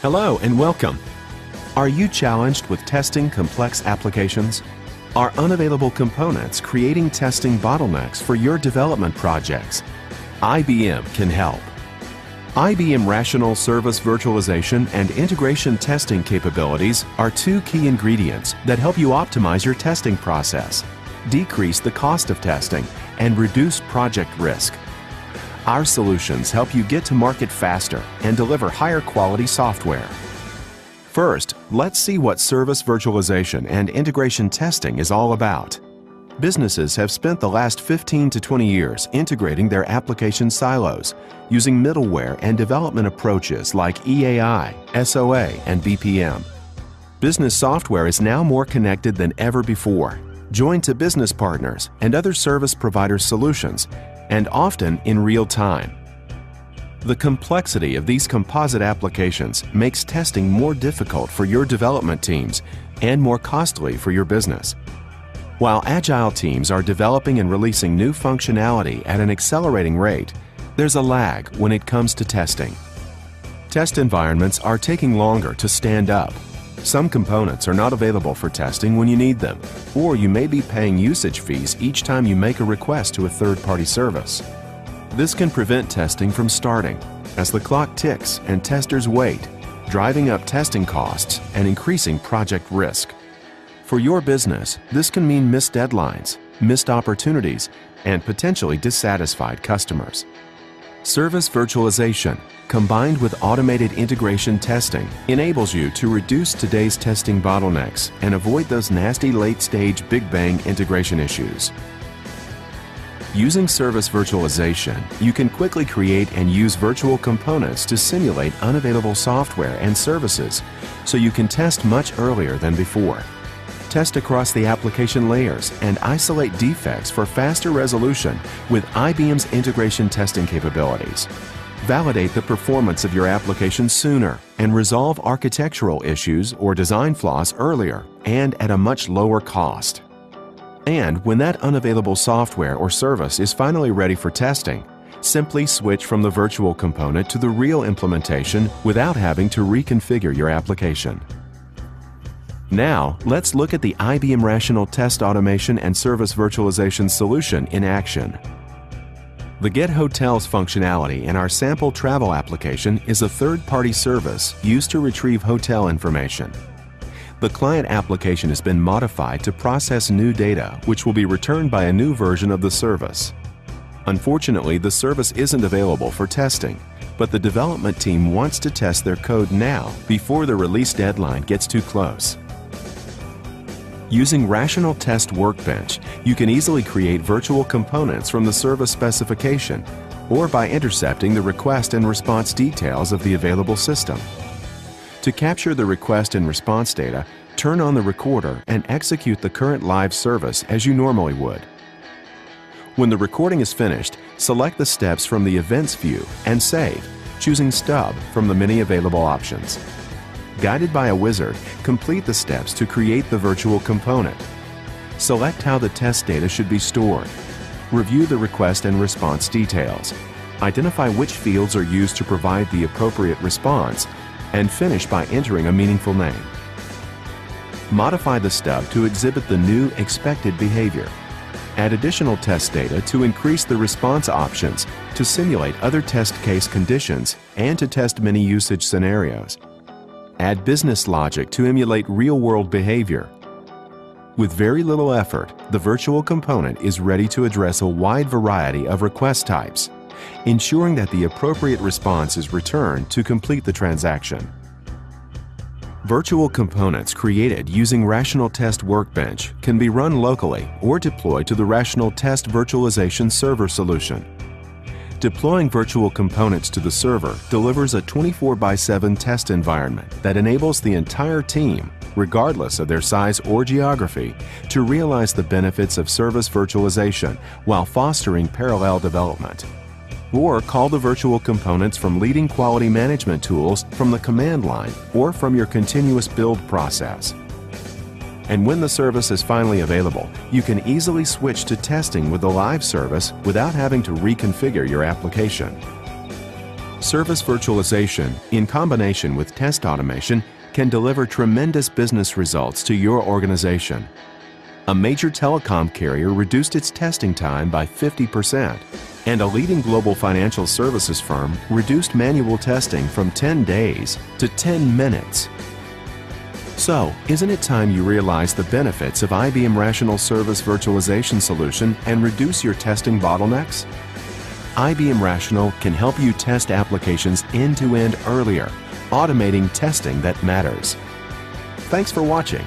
Hello and welcome. Are you challenged with testing complex applications? Are unavailable components creating testing bottlenecks for your development projects? IBM can help. IBM Rational Service Virtualization and Integration Testing capabilities are two key ingredients that help you optimize your testing process, decrease the cost of testing, and reduce project risk. Our solutions help you get to market faster and deliver higher quality software. First, let's see what service virtualization and integration testing is all about. Businesses have spent the last 15 to 20 years integrating their application silos, using middleware and development approaches like EAI, SOA, and BPM. Business software is now more connected than ever before, joined to business partners and other service provider solutions, and often in real time. The complexity of these composite applications makes testing more difficult for your development teams and more costly for your business. While agile teams are developing and releasing new functionality at an accelerating rate, there's a lag when it comes to testing. Test environments are taking longer to stand up. Some components are not available for testing when you need them, or you may be paying usage fees each time you make a request to a third-party service. This can prevent testing from starting as the clock ticks and testers wait, driving up testing costs and increasing project risk. For your business, this can mean missed deadlines, missed opportunities, and potentially dissatisfied customers. Service virtualization, combined with automated integration testing, enables you to reduce today's testing bottlenecks and avoid those nasty late-stage Big Bang integration issues. Using service virtualization, you can quickly create and use virtual components to simulate unavailable software and services, so you can test much earlier than before. Test across the application layers and isolate defects for faster resolution with IBM's integration testing capabilities. Validate the performance of your application sooner and resolve architectural issues or design flaws earlier and at a much lower cost. And when that unavailable software or service is finally ready for testing, simply switch from the virtual component to the real implementation without having to reconfigure your application. Now, let's look at the IBM Rational Test Automation and Service Virtualization solution in action. The Get Hotels functionality in our sample travel application is a third-party service used to retrieve hotel information. The client application has been modified to process new data, which will be returned by a new version of the service. Unfortunately, the service isn't available for testing, but the development team wants to test their code now before the release deadline gets too close. Using Rational Test Workbench, you can easily create virtual components from the service specification or by intercepting the request and response details of the available system. To capture the request and response data, turn on the recorder and execute the current live service as you normally would. When the recording is finished, select the steps from the Events view and save, choosing Stub from the many available options. Guided by a wizard, complete the steps to create the virtual component. Select how the test data should be stored. Review the request and response details. Identify which fields are used to provide the appropriate response, and finish by entering a meaningful name. Modify the stub to exhibit the new expected behavior. Add additional test data to increase the response options to simulate other test case conditions and to test many usage scenarios. Add business logic to emulate real-world behavior. With very little effort, the virtual component is ready to address a wide variety of request types, ensuring that the appropriate response is returned to complete the transaction. Virtual components created using Rational Test Workbench can be run locally or deployed to the Rational Test Virtualization Server solution. Deploying virtual components to the server delivers a 24/7 test environment that enables the entire team, regardless of their size or geography, to realize the benefits of service virtualization while fostering parallel development. Or call the virtual components from leading quality management tools from the command line or from your continuous build process. And when the service is finally available, you can easily switch to testing with the live service without having to reconfigure your application. Service virtualization, in combination with test automation, can deliver tremendous business results to your organization. A major telecom carrier reduced its testing time by 50%, and a leading global financial services firm reduced manual testing from 10 days to 10 minutes. So, isn't it time you realize the benefits of IBM Rational Service Virtualization solution and reduce your testing bottlenecks? IBM Rational can help you test applications end-to-end earlier, automating testing that matters. Thanks for watching.